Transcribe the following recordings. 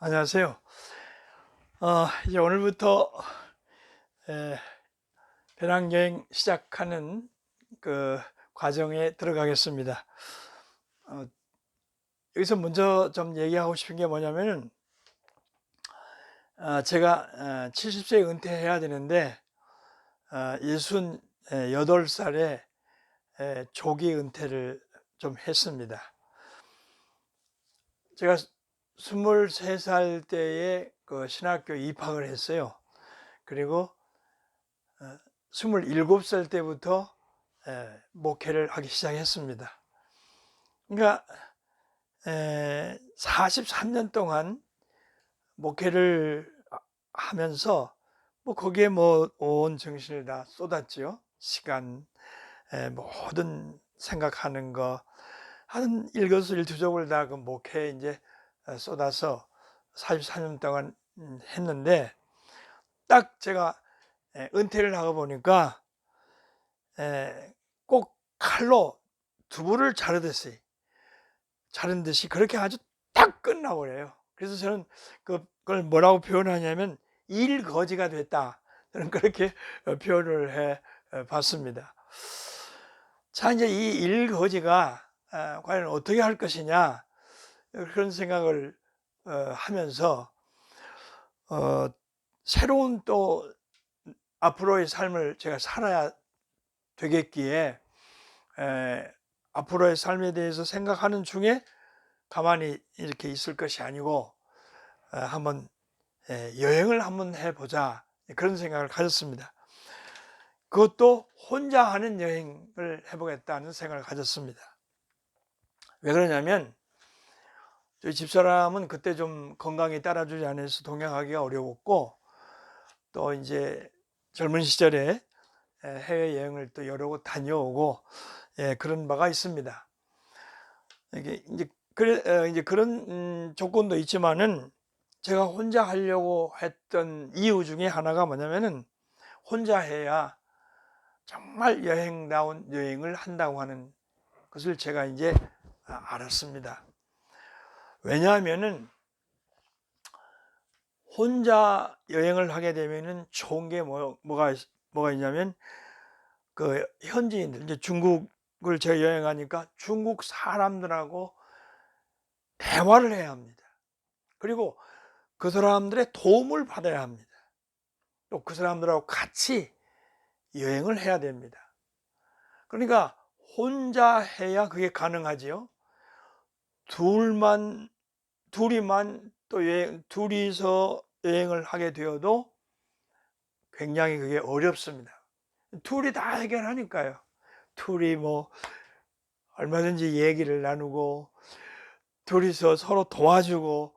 안녕하세요. 이제 오늘부터 에, 배낭여행 시작하는 그 과정에 들어가겠습니다. 어, 여기서 먼저 좀 얘기하고 싶은 게 뭐냐면은, 제가 70세에 은퇴해야 되는데, 68살에 조기 은퇴를 좀 했습니다. 제가 23살 때에 그 신학교 입학을 했어요. 그리고 27살 때부터 목회를 하기 시작했습니다. 그러니까 43년 동안 목회를 하면서 뭐 거기에 뭐 온 정신을 다 쏟았지요. 시간, 모든 생각하는 거, 하는 일거수일투족을 다 그 목회에 이제 쏟아서 44년 동안 했는데, 딱 제가 은퇴를 하고 보니까 꼭 칼로 두부를 자른 듯이 그렇게 아주 딱 끝나버려요. 그래서 저는 그걸 뭐라고 표현하냐면 일거지가 됐다. 저는 그렇게 표현을 해 봤습니다. 자, 이제 이 일거지가 과연 어떻게 할 것이냐, 그런 생각을 하면서 새로운 또 앞으로의 삶을 제가 살아야 되겠기에, 앞으로의 삶에 대해서 생각하는 중에 가만히 이렇게 있을 것이 아니고 한번 여행을 한번 해보자, 그런 생각을 가졌습니다. 그것도 혼자 하는 여행을 해보겠다는 생각을 가졌습니다. 왜 그러냐면 저희 집사람은 그때 좀 건강이 따라주지 않아서 동행하기가 어려웠고, 또 이제 젊은 시절에 해외여행을 또 여러 곳 다녀오고 그런 바가 있습니다. 이게 이제 그런 조건도 있지만은, 제가 혼자 하려고 했던 이유 중에 하나가 뭐냐면은, 혼자 해야 정말 여행다운 여행을 한다고 하는 것을 제가 이제 알았습니다. 왜냐하면은 혼자 여행을 하게 되면은 좋은 게 뭐가 있냐면, 그 현지인들, 이제 중국을 제가 여행하니까 중국 사람들하고 대화를 해야 합니다. 그리고 그 사람들의 도움을 받아야 합니다. 또 그 사람들하고 같이 여행을 해야 됩니다. 그러니까 혼자 해야 그게 가능하지요. 둘이만 또 둘이서 여행을 하게 되어도 굉장히 그게 어렵습니다. 둘이 다 해결하니까요. 둘이 뭐 얼마든지 얘기를 나누고, 둘이서 서로 도와주고,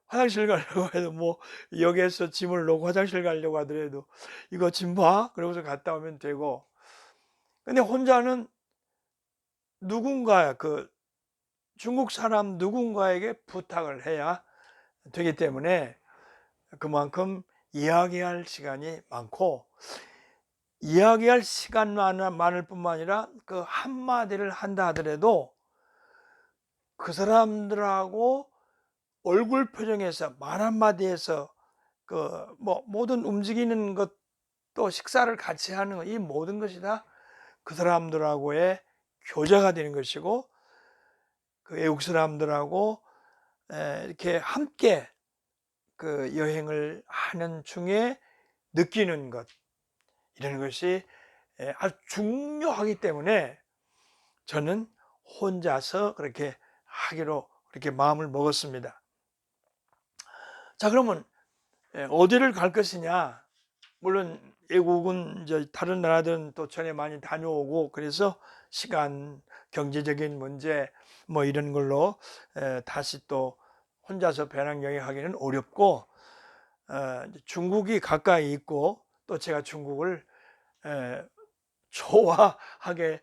화장실 가려고 해도 뭐 역에서 짐을 놓고 화장실 가려고 하더라도 이거 짐 봐, 그러고서 갔다 오면 되고. 근데 혼자는 그 중국 사람 누군가에게 부탁을 해야 되기 때문에, 그만큼 이야기할 시간이 많고, 이야기할 시간만 많을 뿐만 아니라 그 한마디를 한다 하더라도 그 사람들하고 얼굴 표정에서, 말 한마디에서, 그 뭐 모든 움직이는 것도, 식사를 같이 하는 것, 이 모든 것이 다 그 사람들하고의 교제가 되는 것이고, 그 외국 사람들하고 이렇게 함께 그 여행을 하는 중에 느끼는 것, 이런 것이 아주 중요하기 때문에 저는 혼자서 그렇게 하기로 그렇게 마음을 먹었습니다. 자, 그러면 어디를 갈 것이냐? 물론 외국은 이제 다른 나라들은 또 전에 많이 다녀오고, 그래서 시간, 경제적인 문제 뭐 이런 걸로 다시 또 혼자서 배낭여행하기는 어렵고, 중국이 가까이 있고, 또 제가 중국을 좋아하게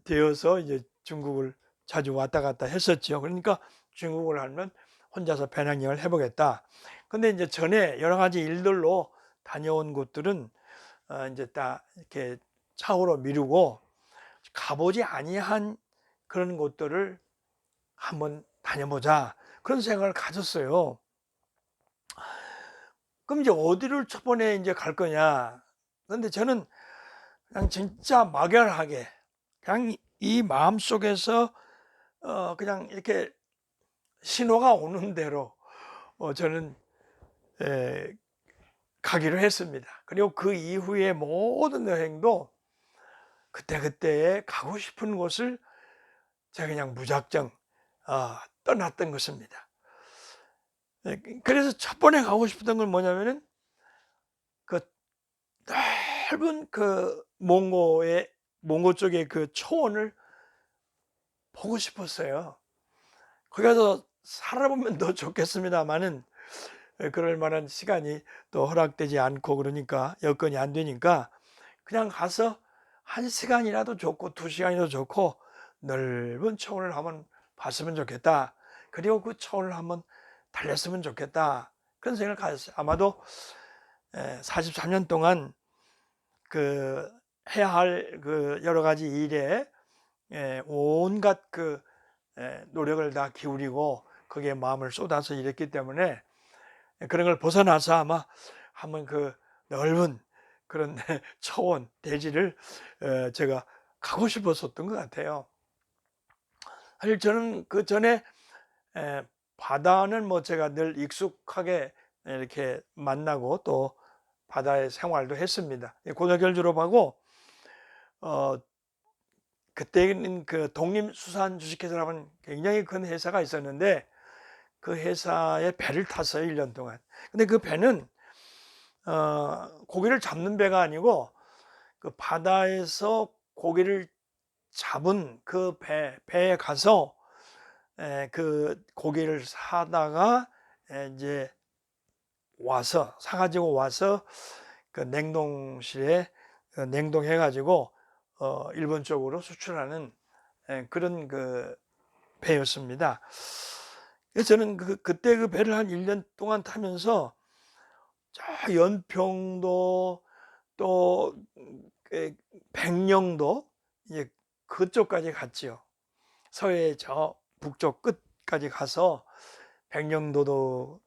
되어서 이제 중국을 자주 왔다 갔다 했었죠. 그러니까 중국을 하면 혼자서 배낭여행을 해보겠다. 근데 이제 전에 여러 가지 일들로 다녀온 곳들은 이제 다 이렇게 차후로 미루고, 가보지 아니한 그런 곳들을 한번 다녀보자, 그런 생각을 가졌어요. 그럼 이제 어디를 첫 번에 이제 갈 거냐. 근데 저는 그냥 진짜 막연하게 그냥 이 마음속에서 그냥 이렇게 신호가 오는 대로 저는 에, 가기로 했습니다. 그리고 그 이후에 모든 여행도 그때그때 가고 싶은 곳을 제가 그냥 무작정 떠났던 것입니다. 그래서 첫 번에 가고 싶었던 건 뭐냐면은 그 넓은 그 몽고 쪽의 그 초원을 보고 싶었어요. 거기 가서 살아보면 더 좋겠습니다만은 그럴 만한 시간이 또 허락되지 않고 그러니까 여건이 안 되니까 그냥 가서 1시간이라도 좋고 2시간이라도 좋고 넓은 초원을 한번 봤으면 좋겠다. 그리고 그 초원을 한번 달렸으면 좋겠다. 그런 생각을 가졌어요. 아마도 43년 동안 그 해야 할 그 여러 가지 일에 온갖 그 노력을 다 기울이고 거기에 마음을 쏟아서 일했기 때문에 그런 걸 벗어나서 아마 한번 그 넓은 그런 초원 대지를 제가 가고 싶었었던 것 같아요. 사실 저는 그 전에 바다는 뭐 제가 늘 익숙하게 이렇게 만나고 또 바다의 생활도 했습니다. 고등학교를 졸업하고 그때는 그 독립수산주식회사라는 굉장히 큰 회사가 있었는데 그 회사에 배를 탔어요, 1년 동안. 근데 그 배는 고기를 잡는 배가 아니고 그 바다에서 고기를 잡은 그 배에 가서 그 고기를 사다가 이제 와서 사가지고 와서 그 냉동실에 냉동해 가지고 일본 쪽으로 수출하는 그런 그 배였습니다. 그래서 저는 그때 그 배를 한 1년 동안 타면서 저 연평도 또 백령도 이제 그쪽까지 갔지요. 서해 저 북쪽 끝까지 가서 백령도도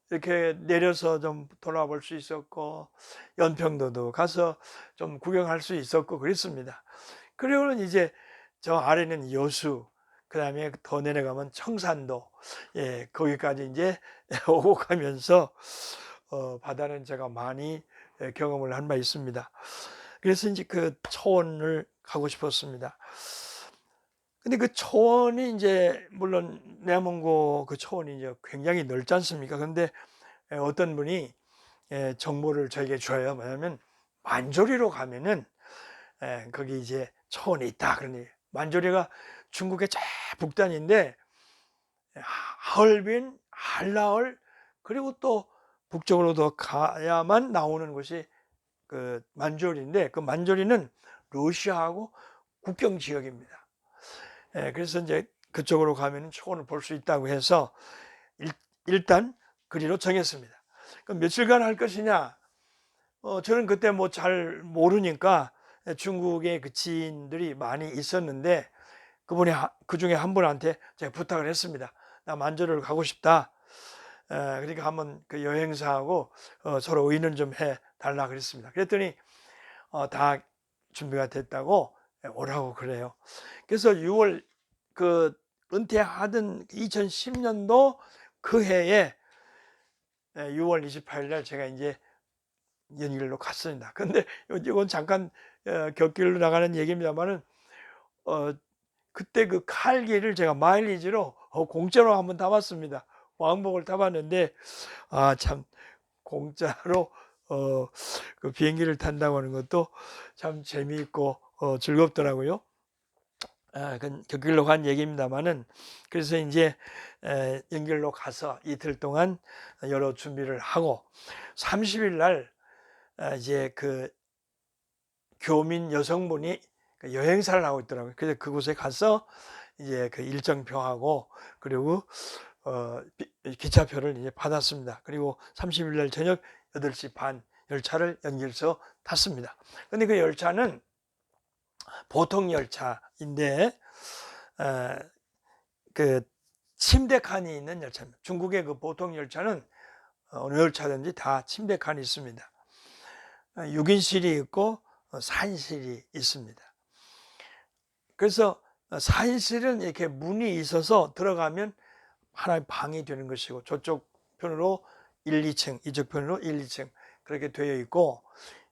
이렇게 내려서 좀 돌아볼 수 있었고 연평도도 가서 좀 구경할 수 있었고 그랬습니다. 그리고는 이제 저 아래는 여수, 그다음에 더 내려가면 청산도, 거기까지 이제 오고 가면서 바다는 제가 많이 경험을 한 바 있습니다. 그래서 이제 그 초원을 가고 싶었습니다. 근데 그 초원이 이제 물론 내몽고 그 초원이 이제 굉장히 넓지 않습니까? 근데 어떤 분이 정보를 저에게 줘요. 뭐냐면 만조리로 가면은 거기 이제 초원이 있다. 그러니 만조리가 중국의 저 북단인데 하얼빈, 한라얼 그리고 또 북쪽으로 더 가야만 나오는 곳이 그 만조리인데 그 만조리는 러시아하고 국경 지역입니다. 그래서 이제 그쪽으로 가면 초원을 볼 수 있다고 해서 일단 그리로 정했습니다. 그럼 며칠간 할 것이냐? 저는 그때 뭐 잘 모르니까 중국의 그 지인들이 많이 있었는데 그 중에 한 분한테 제가 부탁을 했습니다. 나 만조를 가고 싶다. 그러니까 한번 그 여행사하고 서로 의논 좀 해 달라 그랬습니다. 그랬더니 다 준비가 됐다고 오라고 그래요. 그래서 6월 그 은퇴하던 2010년도 그 해에 6월 28일 날 제가 이제 연길로 갔습니다. 근데 이건 잠깐 곁길로 나가는 얘기입니다만은 그때 그 칼길을 제가 마일리지로 공짜로 한번 타봤습니다. 왕복을 타봤는데 참 공짜로 그 비행기를 탄다고 하는 것도 참 재미있고 즐겁더라고요. 그건 곁길로 간 얘기입니다만은 그래서 이제 연길로 가서 이틀 동안 여러 준비를 하고 30일 날 이제 그 교민 여성분이 그 여행사를 하고 있더라고요. 그래서 그곳에 가서 이제 그 일정표하고 그리고 기차표를 이제 받았습니다. 그리고 30일 날 저녁 8시 반 열차를 연길서 탔습니다. 근데 그 열차는 보통 열차인데 그 침대 칸이 있는 열차입니다. 중국의 그 보통 열차는 어느 열차든지 다 침대 칸이 있습니다. 6인실이 있고 4인실이 있습니다. 그래서 4인실은 이렇게 문이 있어서 들어가면 하나의 방이 되는 것이고, 저쪽 편으로 1, 2층, 이쪽 편으로 1, 2층 그렇게 되어 있고,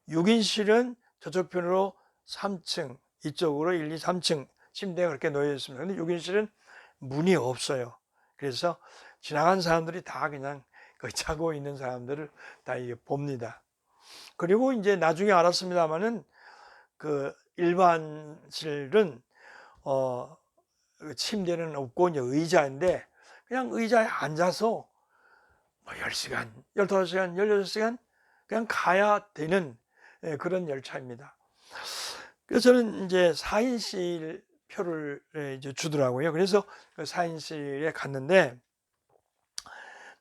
6인실은 저쪽 편으로 3층, 이쪽으로 1, 2, 3층 침대가 그렇게 놓여 있습니다. 근데 6인실은 문이 없어요. 그래서 지나간 사람들이 다 그냥 거기 자고 있는 사람들을 다 이게 봅니다. 그리고 이제 나중에 알았습니다만은 그 일반실은 그 침대는 없고 이제 의자인데, 그냥 의자에 앉아서 뭐 10시간, 15시간, 16시간 그냥 가야 되는 그런 열차입니다. 그래서 저는 이제 4인실 표를 이제 주더라고요. 그래서 그 4인실에 갔는데,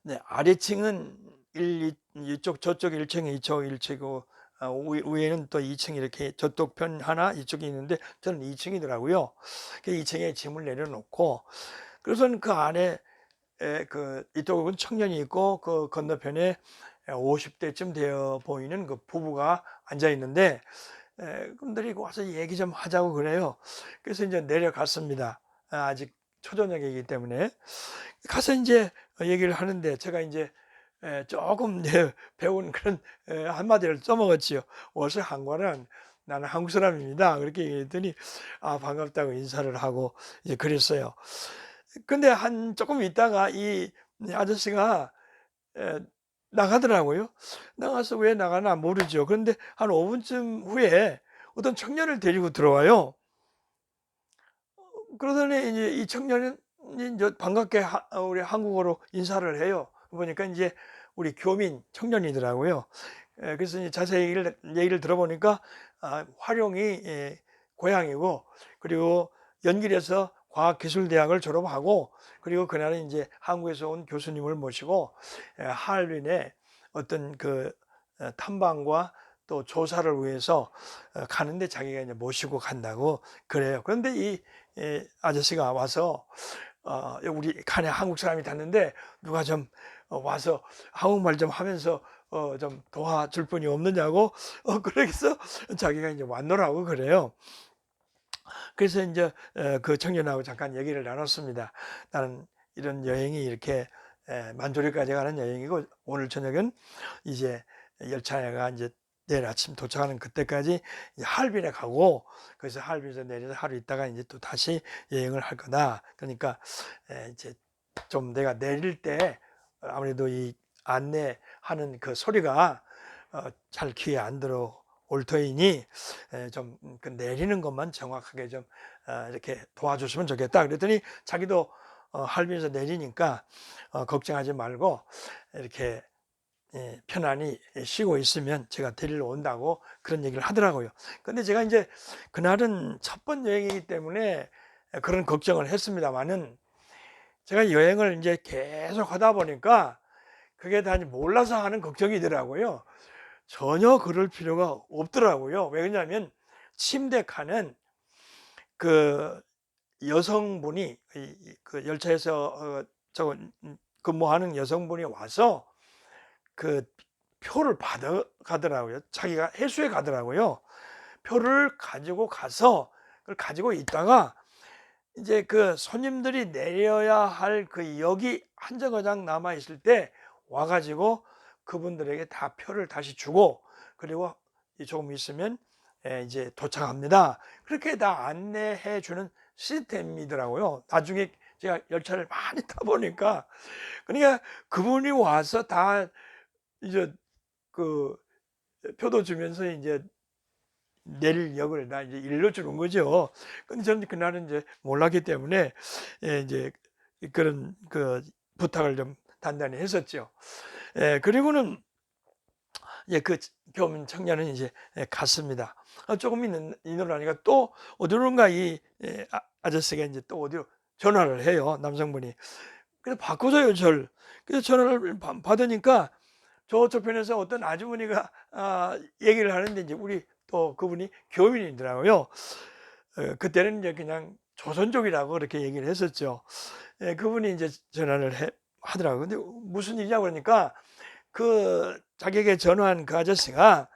네, 아래층은 이쪽 저쪽 1층, 이쪽 1층이고, 위에는 또 2층 이렇게 저쪽 편 하나 이쪽에 있는데, 저는 2층이더라고요. 그 2층에 짐을 내려놓고, 그래서는 그 안에 그 이쪽은 청년이 있고, 그 건너편에 50대쯤 되어 보이는 그 부부가 앉아 있는데, 그분들이 와서 얘기 좀 하자고 그래요. 그래서 이제 내려갔습니다. 아직 초저녁이기 때문에 가서 이제 얘기를 하는데, 제가 이제 조금 배운 그런 한마디를 써먹었지요. 어서 한과는 나는 한국 사람입니다. 그렇게 얘기했더니 반갑다고 인사를 하고 이제 그랬어요. 근데 한 조금 있다가 이 아저씨가 에, 나가더라고요. 나가서 왜 나가나 모르죠. 그런데 한 5분쯤 후에 어떤 청년을 데리고 들어와요. 그러더니 이제 이 청년은 이제 반갑게 우리 한국어로 인사를 해요. 보니까 이제 우리 교민 청년이더라고요. 그래서 이제 자세히 얘기를 들어보니까 화룡이 고향이고, 그리고 연길에서 과학기술대학을 졸업하고, 그리고 그날은 이제 한국에서 온 교수님을 모시고 하얼빈에 어떤 그 탐방과 또 조사를 위해서 가는데 자기가 이제 모시고 간다고 그래요. 그런데 이 아저씨가 와서 우리 칸에 한국 사람이 탔는데 누가 좀 와서 한국말 좀 하면서 좀 도와줄 분이 없느냐고 그래서 자기가 이제 왔노라고 그래요. 그래서 이제 그 청년하고 잠깐 얘기를 나눴습니다. 나는 이런 여행이 이렇게 만조리까지 가는 여행이고, 오늘 저녁은 이제 열차가 이제 내일 아침 도착하는 그때까지 이제 하얼빈에 가고, 그래서 하얼빈에서 내려서 하루 있다가 이제 또 다시 여행을 할 거다. 그러니까 이제 좀 내가 내릴 때 아무래도 이 안내하는 그 소리가 잘 귀에 안 들어 올 터이니 좀 그 내리는 것만 정확하게 좀 이렇게 도와줬으면 좋겠다. 그랬더니 자기도 하얼빈에서 내리니까 걱정하지 말고 이렇게 편안히 쉬고 있으면 제가 데리러 온다고 그런 얘기를 하더라고요. 근데 제가 이제 그날은 첫 번 여행이기 때문에 그런 걱정을 했습니다만은, 제가 여행을 이제 계속 하다 보니까 그게 다 몰라서 하는 걱정이더라고요. 전혀 그럴 필요가 없더라고요. 왜냐하면 침대 칸은 그 여성분이 그 열차에서 근무하는 여성분이 와서 그 표를 받아 가더라고요. 자기가 해수에 가더라고요. 표를 가지고 가서 그걸 가지고 있다가 이제 그 손님들이 내려야 할 그 역이 한 정거장 남아 있을 때 와 가지고 그분들에게 다 표를 다시 주고, 그리고 조금 있으면 이제 도착합니다. 그렇게 다 안내해 주는 시스템이더라고요. 나중에 제가 열차를 많이 타 보니까, 그러니까 그분이 와서 다 이제 그 표도 주면서 이제 내릴 역을 다 이제 일러주는 거죠. 근데 저는 그날은 이제 몰랐기 때문에 이제 그런 그 부탁을 좀 단단히 했었죠. 그리고는 이제 그 교민 청년은 이제 갔습니다. 조금 있느라니까 또 어디론가 이 아저씨가 이제 또 어디로 전화를 해요, 남성분이. 그래서 바꿔줘요, 저를. 그래서 전화를 받으니까 저쪽 편에서 어떤 아주머니가 얘기를 하는데, 이제 우리 또 그분이 교민이더라고요. 그때는 이제 그냥 조선족이라고 그렇게 얘기를 했었죠. 예, 그분이 이제 전화를 하더라고요. 근데 무슨 일이냐고 그러니까 그 자기에게 전화한 그 아저씨가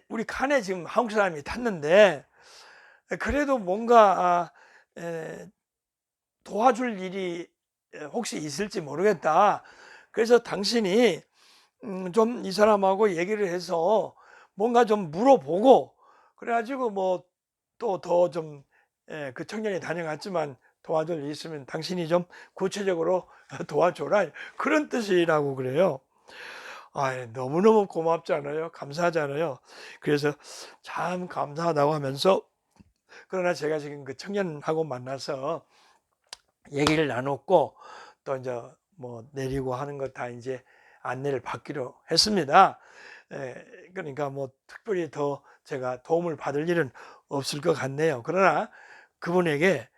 우리 칸에 지금 한국 사람이 탔는데 그래도 뭔가 도와줄 일이 혹시 있을지 모르겠다. 그래서 당신이 좀 이 사람하고 얘기를 해서 뭔가 좀 물어보고 그래가지고 뭐 또 더 좀 그 청년이 다녀갔지만 도와줄 일 있으면 당신이 좀 구체적으로 도와줘라 그런 뜻이라고 그래요. 아, 너무너무 고맙잖아요. 감사하잖아요. 그래서 참 감사하다고 하면서 그러나 제가 지금 그 청년하고 만나서 얘기를 나눴고 또 이제 뭐 내리고 하는 거 다 이제 안내를 받기로 했습니다. 그러니까 뭐 특별히 더 제가 도움을 받을 일은 없을 것 같네요. 그러나 그분에게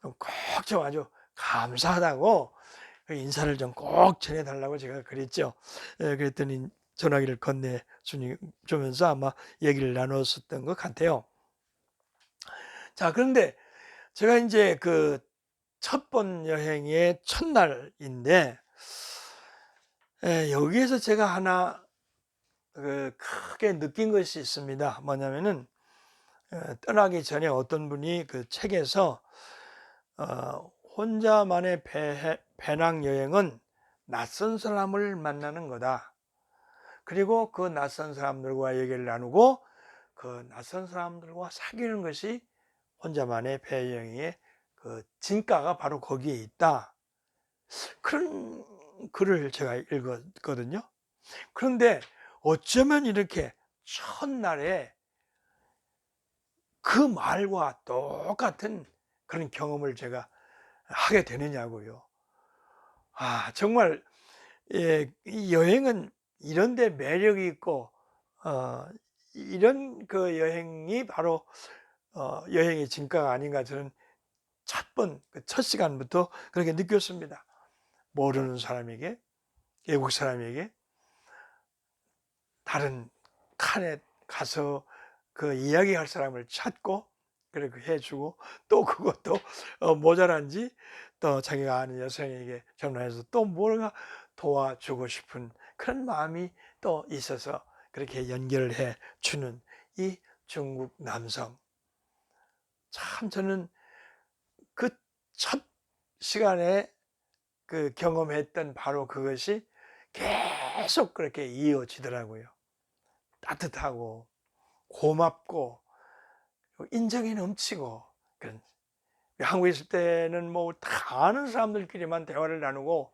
꼭 좀 아주 감사하다고 그 인사를 좀 꼭 전해달라고 제가 그랬죠. 그랬더니 전화기를 건네 주면서 아마 얘기를 나눴었던 것 같아요. 자, 그런데 제가 이제 그 첫 번 여행의 첫날인데 여기에서 제가 하나 크게 느낀 것이 있습니다. 뭐냐면은 떠나기 전에 어떤 분이 그 책에서 혼자만의 배낭 여행은 낯선 사람을 만나는 거다. 그리고 그 낯선 사람들과 얘기를 나누고 그 낯선 사람들과 사귀는 것이 혼자만의 배여행의 그 진가가 바로 거기에 있다. 그런 글을 제가 읽었거든요. 그런데 어쩌면 이렇게 첫날에 그 말과 똑같은 그런 경험을 제가 하게 되느냐고요. 아, 정말 이 여행은 이런 데 매력이 있고 이런 그 여행이 바로 여행의 진가가 아닌가 저는 첫 시간부터 그렇게 느꼈습니다. 모르는 사람에게, 외국 사람에게 다른 칸에 가서 그 이야기할 사람을 찾고 그렇게 해주고 또 그것도 모자란지 또 자기가 아는 여성에게 전화해서 또 뭔가 도와주고 싶은 그런 마음이 또 있어서 그렇게 연결을 해 주는 이 중국 남성. 참 저는 그 첫 시간에 그 경험했던 바로 그것이 계속 그렇게 이어지더라고요. 따뜻하고 고맙고 인정이 넘치고 그런. 한국에 있을 때는 뭐 다 아는 사람들끼리만 대화를 나누고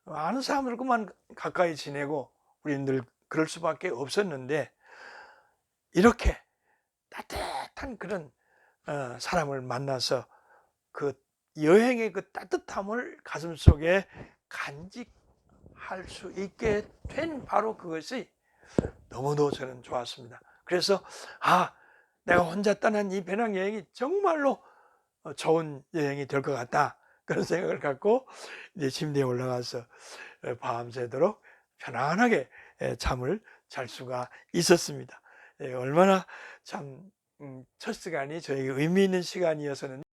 아는 사람들과만 가까이 지내고 우리는 늘 그럴 수밖에 없었는데 이렇게 따뜻한 그런 사람을 만나서 그 여행의 그 따뜻함을 가슴속에 간직할 수 있게 된 바로 그것이 너무도 저는 좋았습니다. 그래서 내가 혼자 떠난 이 배낭여행이 정말로 좋은 여행이 될 것 같다. 그런 생각을 갖고 이제 침대에 올라가서 밤새도록 편안하게 잠을 잘 수가 있었습니다. 얼마나 참 첫 시간이 저에게 의미 있는 시간이어서는